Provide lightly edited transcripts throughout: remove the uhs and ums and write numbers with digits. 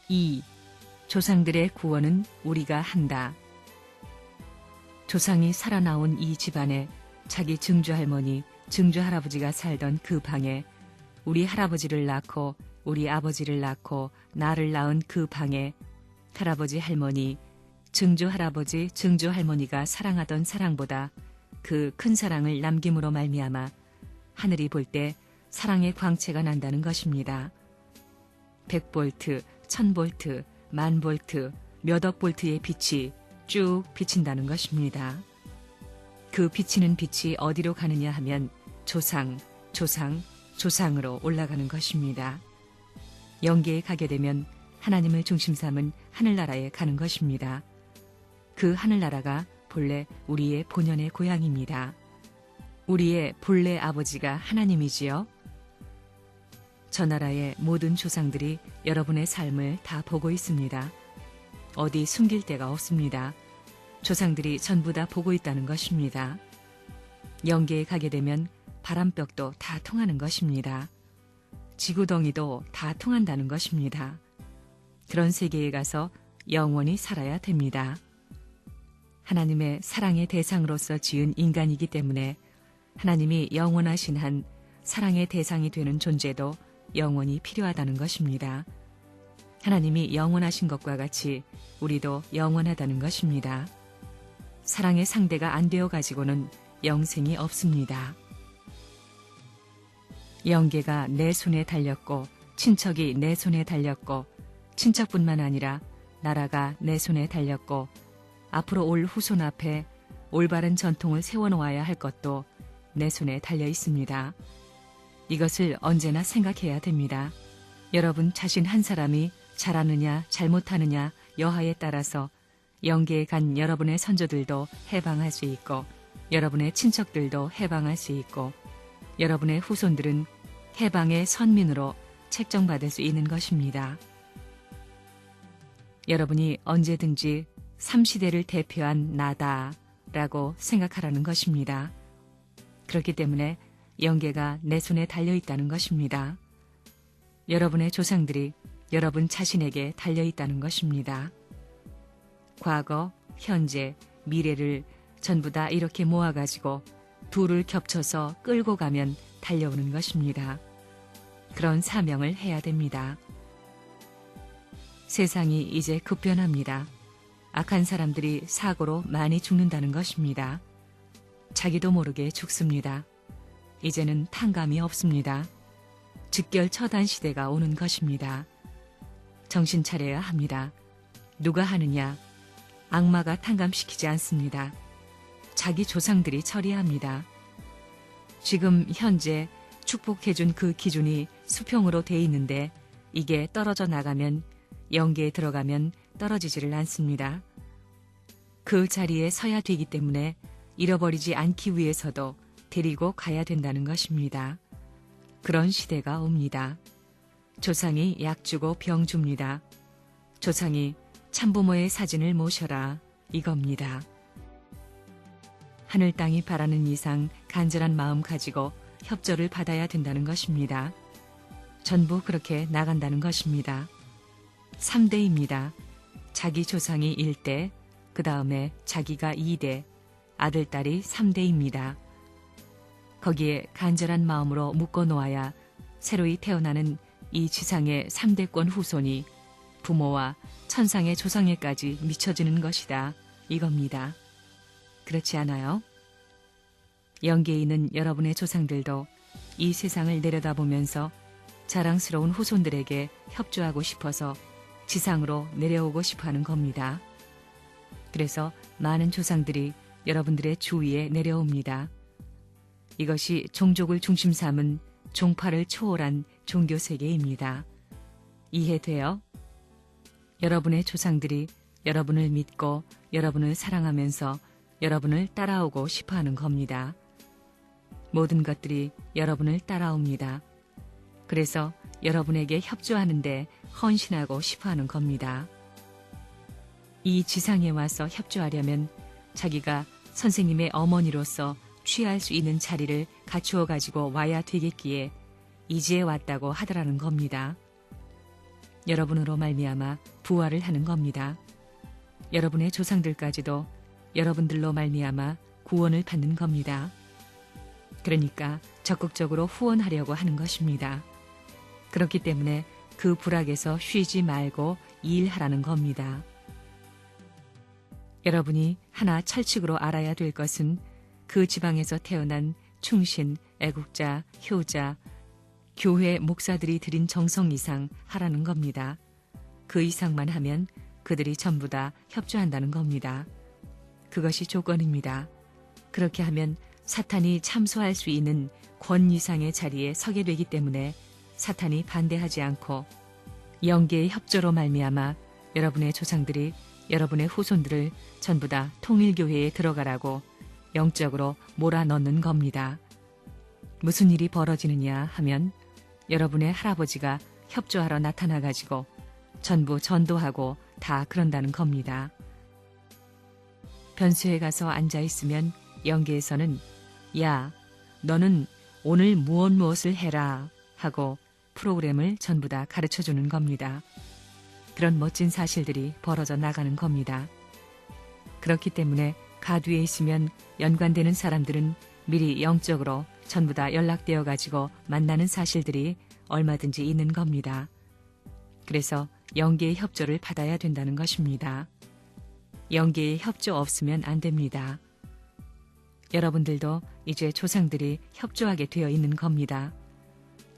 2. 조상들의 구원은 우리가 한다. 조상이 살아나온 이 집안에 자기 증조할머니, 증조할아버지가 살던 그 방에 우리 할아버지를 낳고 우리 아버지를 낳고 나를 낳은 그 방에 할아버지 할머니, 증조할아버지, 증조할머니가 사랑하던 사랑보다 그 큰 사랑을 남김으로 말미암아 하늘이 볼 때 사랑의 광채가 난다는 것입니다. 100볼트, 1000볼트, 10,000볼트, 몇억 볼트의 빛이 쭉 비친다는 것입니다. 그 비치는 빛이 어디로 가느냐 하면 조상, 조상, 조상으로 올라가는 것입니다. 영계에 가게 되면 하나님을 중심 삼은 하늘나라에 가는 것입니다. 그 하늘나라가 본래 우리의 본연의 고향입니다. 우리의 본래 아버지가 하나님이지요. 저 나라의 모든 조상들이 여러분의 삶을 다 보고 있습니다. 어디 숨길 데가 없습니다. 조상들이 전부 다 보고 있다는 것입니다. 영계에 가게 되면 바람벽도 다 통하는 것입니다. 지구덩이도 다 통한다는 것입니다. 그런 세계에 가서 영원히 살아야 됩니다. 하나님의 사랑의 대상으로서 지은 인간이기 때문에 하나님이 영원하신 한 사랑의 대상이 되는 존재도 영원히 필요하다는 것입니다. 하나님이 영원하신 것과 같이 우리도 영원하다는 것입니다. 사랑의 상대가 안 되어 가지고는 영생이 없습니다. 영계가 내 손에 달렸고 친척이 내 손에 달렸고 친척뿐만 아니라 나라가 내 손에 달렸고 앞으로 올 후손 앞에 올바른 전통을 세워놓아야 할 것도 내 손에 달려 있습니다. 이것을 언제나 생각해야 됩니다. 여러분 자신 한 사람이 잘하느냐 잘못하느냐 여하에 따라서 영계에 간 여러분의 선조들도 해방할 수 있고 여러분의 친척들도 해방할 수 있고 여러분의 후손들은 해방의 선민으로 책정받을 수 있는 것입니다. 여러분이 언제든지 삼시대를 대표한 나다 라고 생각하라는 것입니다. 그렇기 때문에 영계가 내 손에 달려있다는 것입니다. 여러분의 조상들이 여러분 자신에게 달려있다는 것입니다. 과거, 현재, 미래를 전부 다 이렇게 모아가지고 둘을 겹쳐서 끌고 가면 달려오는 것입니다. 그런 사명을 해야 됩니다. 세상이 이제 급변합니다. 악한 사람들이 사고로 많이 죽는다는 것입니다. 자기도 모르게 죽습니다. 이제는 탕감이 없습니다. 즉결 처단 시대가 오는 것입니다. 정신 차려야 합니다. 누가 하느냐? 악마가 탕감시키지 않습니다. 자기 조상들이 처리합니다. 지금 현재 축복해준 그 기준이 수평으로 돼 있는데 이게 떨어져 나가면 영계에 들어가면 떨어지지를 않습니다. 그 자리에 서야 되기 때문에 잃어버리지 않기 위해서도 데리고 가야 된다는 것입니다. 그런 시대가 옵니다. 조상이 약 주고 병 줍니다. 조상이 참부모의 사진을 모셔라 이겁니다. 하늘 땅이 바라는 이상 간절한 마음 가지고 협조를 받아야 된다는 것입니다. 전부 그렇게 나간다는 것입니다. 3대입니다. 자기 조상이 1대, 그 다음에 자기가 2대, 아들, 딸이 3대입니다. 거기에 간절한 마음으로 묶어놓아야 새로이 태어나는 이 지상의 3대권 후손이 부모와 천상의 조상에까지 미쳐지는 것이다. 이겁니다. 그렇지 않아요? 영계에 있는 여러분의 조상들도 이 세상을 내려다보면서 자랑스러운 후손들에게 협조하고 싶어서 지상으로 내려오고 싶어하는 겁니다. 그래서 많은 조상들이 여러분들의 주위에 내려옵니다. 이것이 종족을 중심 삼은 종파를 초월한 종교세계입니다. 이해돼요? 여러분의 조상들이 여러분을 믿고 여러분을 사랑하면서 여러분을 따라오고 싶어하는 겁니다. 모든 것들이 여러분을 따라옵니다. 그래서 여러분에게 협조하는데 헌신하고 싶어하는 겁니다. 이 지상에 와서 협조하려면 자기가 선생님의 어머니로서 취할 수 있는 자리를 갖추어 가지고 와야 되겠기에 이지에 왔다고 하더라는 겁니다. 여러분으로 말미암아 부활을 하는 겁니다. 여러분의 조상들까지도 여러분들로 말미암아 구원을 받는 겁니다. 그러니까 적극적으로 후원하려고 하는 것입니다. 그렇기 때문에 그 불악에서 쉬지 말고 일하라는 겁니다. 여러분이 하나 철칙으로 알아야 될 것은 그 지방에서 태어난 충신, 애국자, 효자, 교회 목사들이 드린 정성 이상 하라는 겁니다. 그 이상만 하면 그들이 전부 다 협조한다는 겁니다. 그것이 조건입니다. 그렇게 하면 사탄이 참소할 수 있는 권 이상의 자리에 서게 되기 때문에 사탄이 반대하지 않고 영계의 협조로 말미암아 여러분의 조상들이 여러분의 후손들을 전부 다 통일교회에 들어가라고 영적으로 몰아넣는 겁니다. 무슨 일이 벌어지느냐 하면 여러분의 할아버지가 협조하러 나타나가지고 전부 전도하고 다 그런다는 겁니다. 변수에 가서 앉아있으면 영계에서는 야, 너는 오늘 무엇을 해라 하고 프로그램을 전부 다 가르쳐주는 겁니다. 그런 멋진 사실들이 벌어져 나가는 겁니다. 그렇기 때문에 가두에 있으면 연관되는 사람들은 미리 영적으로 전부 다 연락되어 가지고 만나는 사실들이 얼마든지 있는 겁니다. 그래서 영계의 협조를 받아야 된다는 것입니다. 영계의 협조 없으면 안 됩니다. 여러분들도 이제 조상들이 협조하게 되어 있는 겁니다.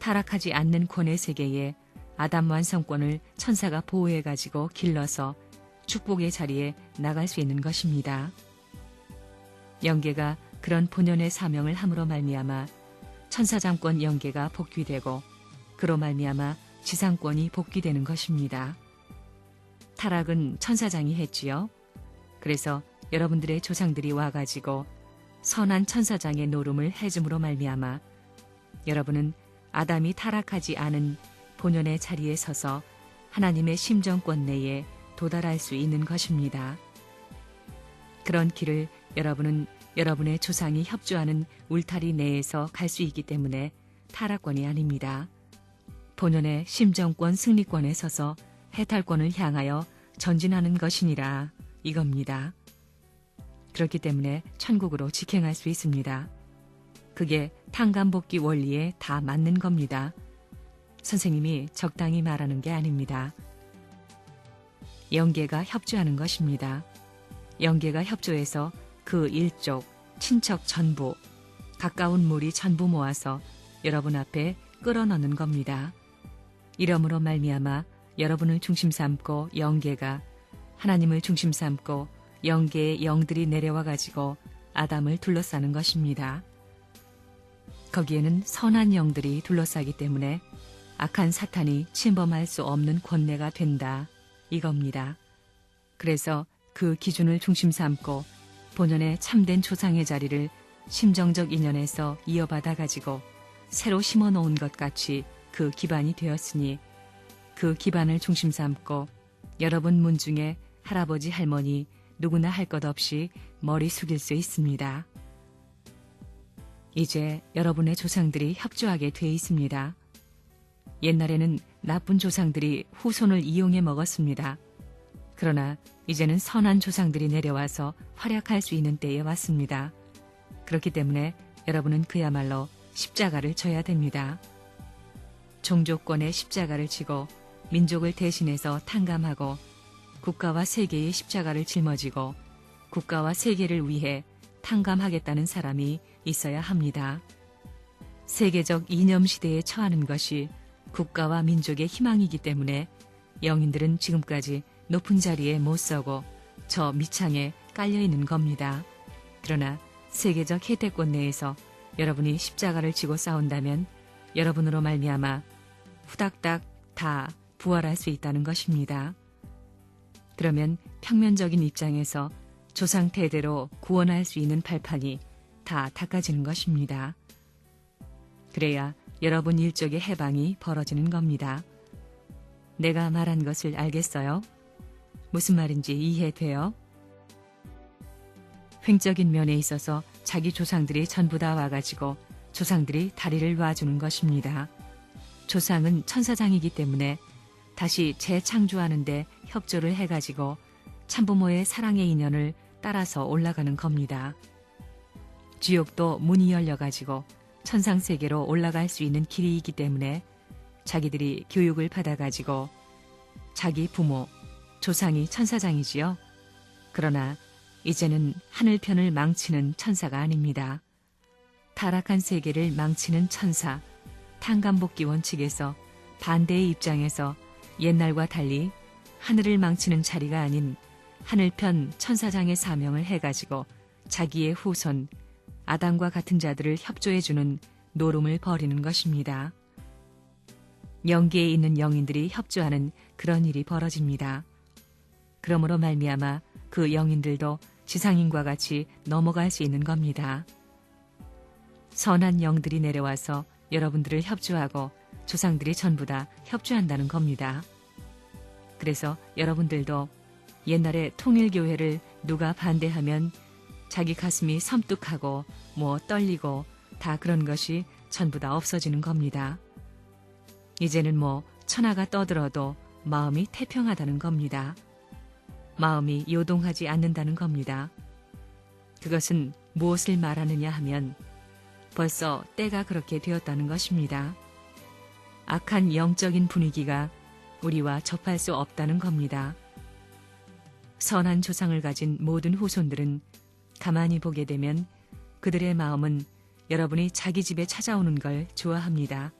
타락하지 않는 권의 세계에 아담 완성권을 천사가 보호해가지고 길러서 축복의 자리에 나갈 수 있는 것입니다. 영계가 그런 본연의 사명을 함으로 말미암아 천사장권 영계가 복귀되고 그로 말미암아 지상권이 복귀되는 것입니다. 타락은 천사장이 했지요. 그래서 여러분들의 조상들이 와가지고 선한 천사장의 노름을 해줌으로 말미암아 여러분은 아담이 타락하지 않은 본연의 자리에 서서 하나님의 심정권 내에 도달할 수 있는 것입니다. 그런 길을 여러분은 여러분의 조상이 협조하는 울타리 내에서 갈 수 있기 때문에 타락권이 아닙니다. 본연의 심정권 승리권에 서서 해탈권을 향하여 전진하는 것이니라 이겁니다. 그렇기 때문에 천국으로 직행할 수 있습니다. 그게 탕감복귀 원리에 다 맞는 겁니다. 선생님이 적당히 말하는 게 아닙니다. 영계가 협조하는 것입니다. 영계가 협조해서 그 일족, 친척 전부, 가까운 무리 전부 모아서 여러분 앞에 끌어넣는 겁니다. 이러므로 말미암아 여러분을 중심 삼고 영계가 하나님을 중심 삼고 영계의 영들이 내려와 가지고 아담을 둘러싸는 것입니다. 거기에는 선한 영들이 둘러싸기 때문에 악한 사탄이 침범할 수 없는 권내가 된다 이겁니다. 그래서 그 기준을 중심 삼고 본연의 참된 조상의 자리를 심정적 인연에서 이어받아 가지고 새로 심어 놓은 것 같이 그 기반이 되었으니 그 기반을 중심 삼고 여러분 문 중에 할아버지 할머니 누구나 할 것 없이 머리 숙일 수 있습니다. 이제 여러분의 조상들이 협조하게 돼 있습니다. 옛날에는 나쁜 조상들이 후손을 이용해 먹었습니다. 그러나 이제는 선한 조상들이 내려와서 활약할 수 있는 때에 왔습니다. 그렇기 때문에 여러분은 그야말로 십자가를 져야 됩니다. 종족권의 십자가를 지고 민족을 대신해서 탕감하고 국가와 세계의 십자가를 짊어지고 국가와 세계를 위해 탕감하겠다는 사람이 있어야 합니다. 세계적 이념 시대에 처하는 것이 국가와 민족의 희망이기 때문에 영인들은 지금까지 높은 자리에 못 서고 저 밑창에 깔려있는 겁니다. 그러나 세계적 혜택권 내에서 여러분이 십자가를 지고 싸운다면 여러분으로 말미암아 후닥닥 다 부활할 수 있다는 것입니다. 그러면 평면적인 입장에서 조상 대대로 구원할 수 있는 발판이 다 닦아지는 것입니다. 그래야 여러분 일족의 해방이 벌어지는 겁니다. 내가 말한 것을 알겠어요? 무슨 말인지 이해돼요? 횡적인 면에 있어서 자기 조상들이 전부 다 와가지고 조상들이 다리를 놔주는 것입니다. 조상은 천사장이기 때문에 다시 재창조하는데 협조를 해가지고 참부모의 사랑의 인연을 따라서 올라가는 겁니다. 지옥도 문이 열려가지고 천상세계로 올라갈 수 있는 길이기 때문에 자기들이 교육을 받아가지고 자기 부모, 조상이 천사장이지요. 그러나 이제는 하늘편을 망치는 천사가 아닙니다. 타락한 세계를 망치는 천사, 탕감복귀 원칙에서 반대의 입장에서 옛날과 달리 하늘을 망치는 자리가 아닌 하늘편 천사장의 사명을 해가지고 자기의 후손, 아담과 같은 자들을 협조해주는 노름을 벌이는 것입니다. 영계에 있는 영인들이 협조하는 그런 일이 벌어집니다. 그러므로 말미암아 그 영인들도 지상인과 같이 넘어갈 수 있는 겁니다. 선한 영들이 내려와서 여러분들을 협조하고 조상들이 전부 다 협조한다는 겁니다. 그래서 여러분들도 옛날에 통일교회를 누가 반대하면 자기 가슴이 섬뜩하고 떨리고 다 그런 것이 전부 다 없어지는 겁니다. 이제는 천하가 떠들어도 마음이 태평하다는 겁니다. 마음이 요동하지 않는다는 겁니다. 그것은 무엇을 말하느냐 하면 벌써 때가 그렇게 되었다는 것입니다. 악한 영적인 분위기가 우리와 접할 수 없다는 겁니다. 선한 조상을 가진 모든 후손들은 가만히 보게 되면 그들의 마음은 여러분이 자기 집에 찾아오는 걸 좋아합니다.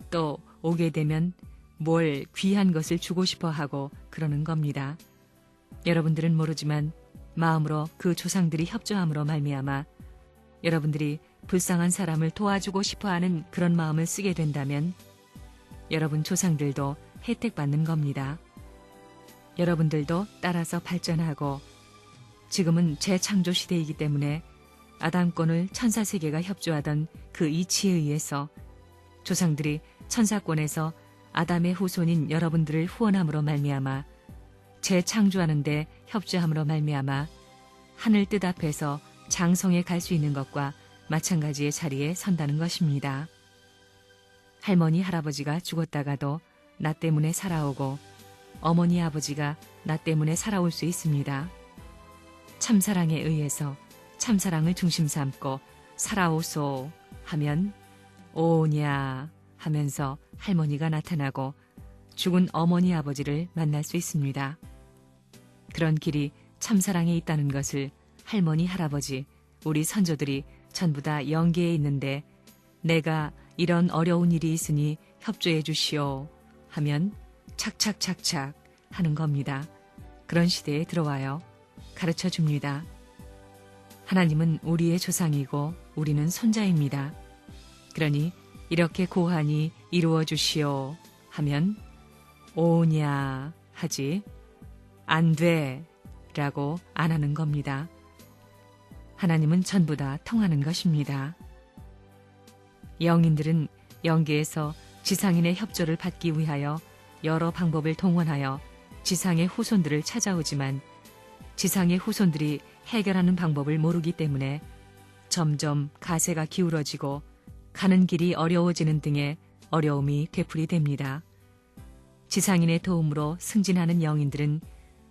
또 오게 되면 뭘 귀한 것을 주고 싶어 하고 그러는 겁니다. 여러분들은 모르지만 마음으로 그 조상들이 협조함으로 말미암아 여러분들이 불쌍한 사람을 도와주고 싶어하는 그런 마음을 쓰게 된다면 여러분 조상들도 혜택받는 겁니다. 여러분들도 따라서 발전하고 지금은 재창조 시대이기 때문에 아담권을 천사세계가 협조하던 그 이치에 의해서 조상들이 천사권에서 아담의 후손인 여러분들을 후원함으로 말미암아 재창조하는 데 협조함으로 말미암아 하늘 뜻 앞에서 장성에 갈 수 있는 것과 마찬가지의 자리에 선다는 것입니다. 할머니, 할아버지가 죽었다가도 나 때문에 살아오고 어머니, 아버지가 나 때문에 살아올 수 있습니다. 참사랑에 의해서 참사랑을 중심 삼고 살아오소 하면 오냐 하면서 할머니가 나타나고 죽은 어머니, 아버지를 만날 수 있습니다. 그런 길이 참사랑에 있다는 것을 할머니, 할아버지, 우리 선조들이 전부 다 영계에 있는데 내가 이런 어려운 일이 있으니 협조해 주시오 하면 착착착착 하는 겁니다. 그런 시대에 들어와요. 가르쳐 줍니다. 하나님은 우리의 조상이고 우리는 손자입니다. 그러니 이렇게 고하니 이루어 주시오 하면 오냐 하지 안 돼 라고 안 하는 겁니다. 하나님은 전부 다 통하는 것입니다. 영인들은 영계에서 지상인의 협조를 받기 위하여 여러 방법을 동원하여 지상의 후손들을 찾아오지만 지상의 후손들이 해결하는 방법을 모르기 때문에 점점 가세가 기울어지고 가는 길이 어려워지는 등의 어려움이 되풀이됩니다. 지상인의 도움으로 승진하는 영인들은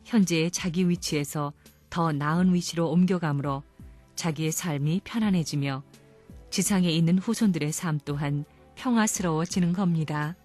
현재의 자기 위치에서 더 나은 위치로 옮겨가므로 자기의 삶이 편안해지며 지상에 있는 후손들의 삶 또한 평화스러워지는 겁니다.